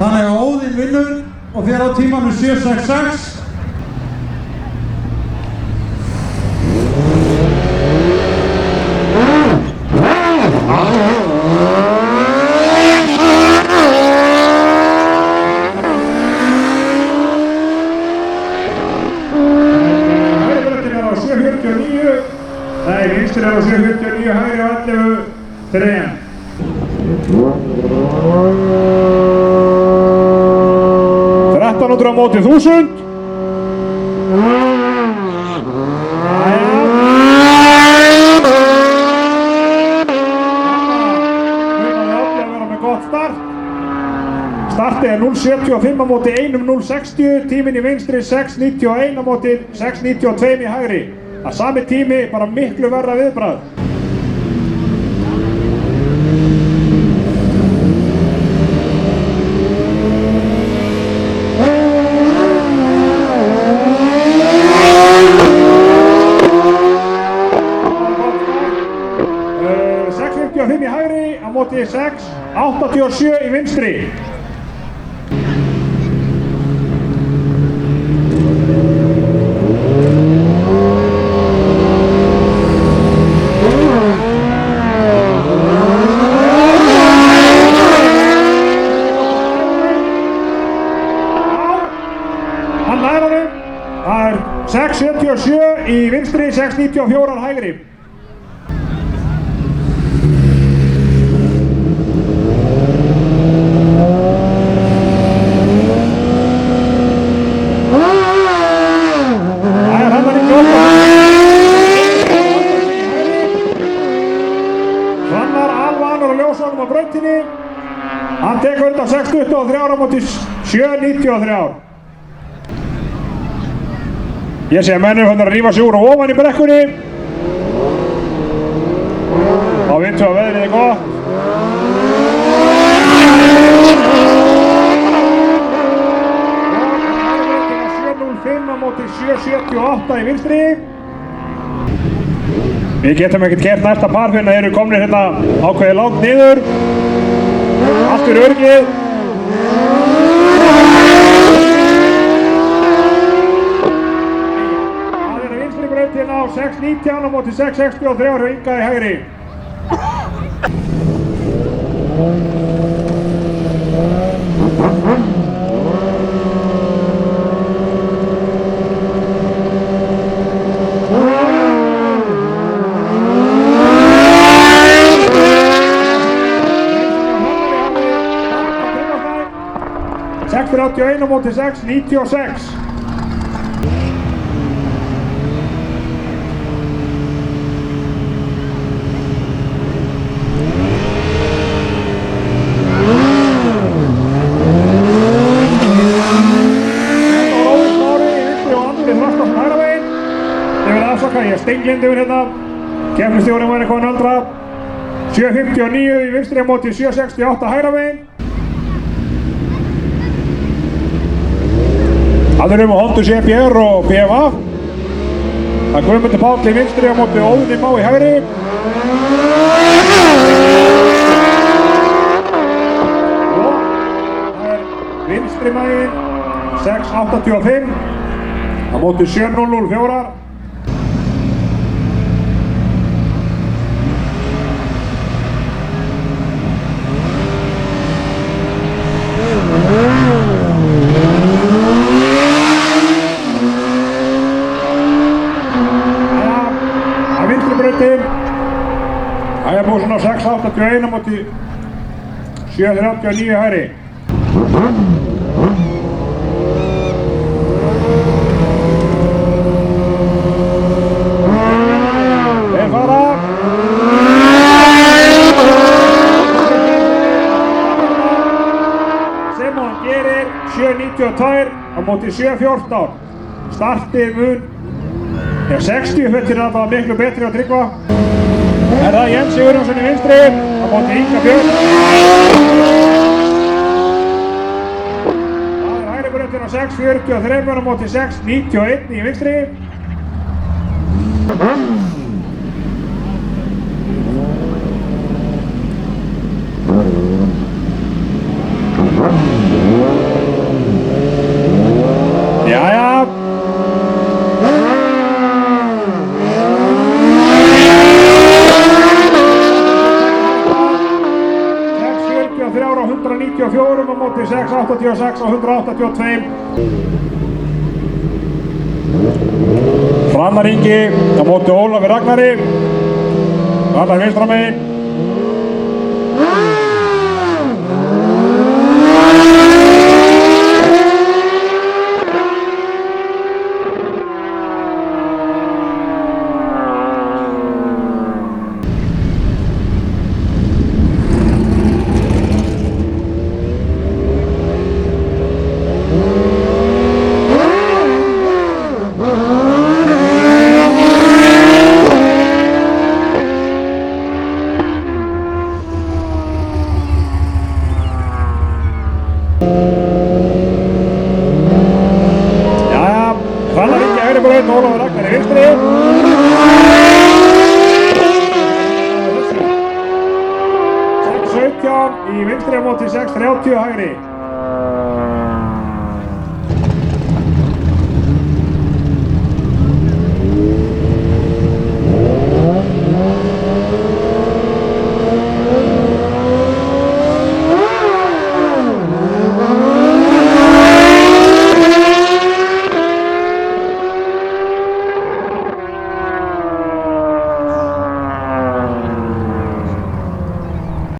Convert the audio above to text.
Þannig að Óðinn vinnur og fer á tímanum 7.66. Hægribrautin er á 7.49. Nei, vinstri er á 7.49, hægri á 11.3. á móti 1000. Startið er 0.75 á móti 1.060, tíminn í vinstri 6.91 á móti 6.92 í hægri. Að sami tími, bara miklu verra viðbragð. í hægri á móti 6.87 í vinstri. Hann nær honum. Það er 6.77 í vinstri, 6.94 hægri. Á brautinni. Hann tekur þetta 6.23 á móti 7.93. Ég sé að mennum hann að rífa sig úr og ofan í brekkunni. Þá vitum við að veðrið er gott. Og 7.05 á móti 7.78 í vinstri. Við getum ekkert gert næsta par fyrir að þeir eru komnir hérna ákveðið langt niður. Allt fyrir örgið. Það er vinstri brautin á 6.19 á móti 6.63 hjá Inga í hægri. Fyrir 81 á móti 6.96. Ég er steinglindum hérna. Keppnisstjórinn var eitthvað nöldra. 7.59 í vinstri á móti 7.68 hægra veginn. Það er Honda CBR og BMA. Það er Guðmundur Páll í vinstri á móti Óðinn Má í hægri. Og það er vinstri maginn 6.85 á móti 7.004. Það er búið svona 6.81 á móti 7.39 hægri. Þeir fara. Sem hann gerir 7.92 á móti 7.14. Startið mun 60 fyrir að það var miklu betri að Tryggva. Er það Jens Sigurjónsson í vinstri á móti Inga Björn. Það er hægri brautin á 6.43 á móti 6.91 í vinstri. 3 á 194 á móti 686 á 182. Hrannar Ingi á móti Ólafi Ragnari. Hrannar vinstra megin. Jæja, Hrannar Ingi hægri braut, Ólafur Ragnar í vinstri. 6.17 í vinstri á móti 6.30 hægri.